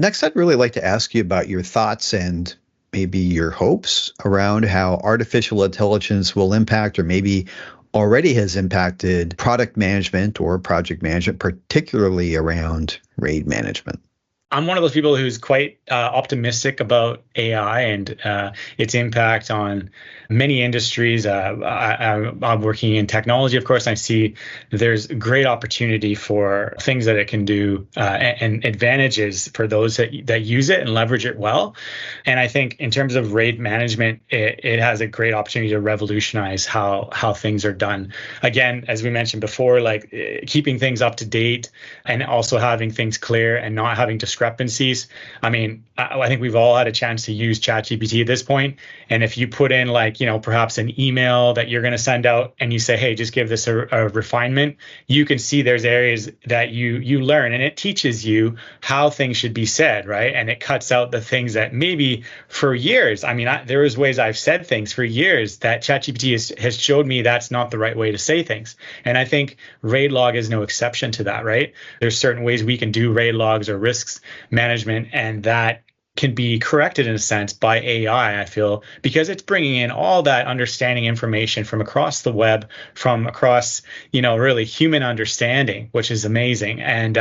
Next, I'd really like to ask you about your thoughts and maybe your hopes around how artificial intelligence will impact or maybe already has impacted product management or project management, particularly around RAID management. I'm one of those people who's quite optimistic about AI and its impact on many industries. I'm working in technology, of course. I see there's great opportunity for things that it can do and advantages for those that use it and leverage it well. And I think in terms of RAID management, it has a great opportunity to revolutionize how things are done. Again, as we mentioned before, like keeping things up to date and also having things clear and not having discrepancies. I mean, I think we've all had a chance to use ChatGPT at this point. And if you put in perhaps an email that you're going to send out and you say, hey, just give this a refinement, you can see there's areas that you learn and it teaches you how things should be said, right? And it cuts out the things that maybe for years, there was ways I've said things for years that ChatGPT has showed me that's not the right way to say things. And I think RAIDLOG is no exception to that, right? There's certain ways we can do RAID logs or risks management, and that can be corrected in a sense by AI, I feel, because it's bringing in all that understanding information from across the web, from across, really human understanding, which is amazing. And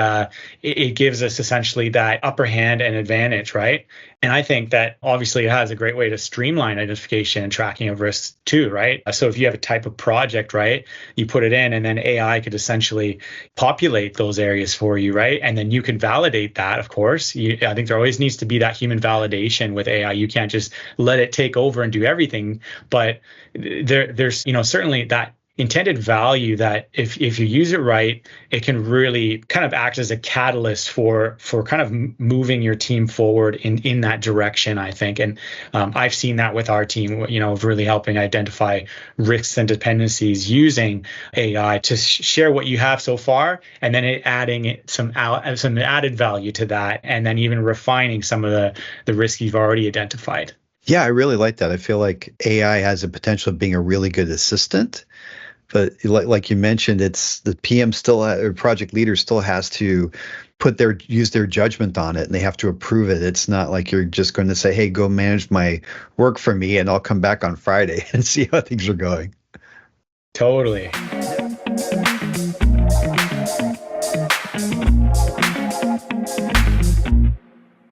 it gives us essentially that upper hand and advantage, right? And I think that obviously it has a great way to streamline identification and tracking of risks too, right? So if you have a type of project, right, you put it in and then AI could essentially populate those areas for you, right? And then you can validate that, of course. I think there always needs to be that human validation with AI. You can't just let it take over and do everything. But there's certainly that intended value that if you use it right, it can really kind of act as a catalyst for kind of moving your team forward in that direction, I think. And I've seen that with our team, of really helping identify risks and dependencies using AI to share what you have so far, and then adding some added value to that, and then even refining some of the risks you've already identified. Yeah, I really like that. I feel like AI has a potential of being a really good assistant. But like you mentioned, it's the PM or project leader still has to use their judgment on it, and they have to approve it. It's not like you're just going to say, hey, go manage my work for me and I'll come back on Friday and see how things are going. Totally.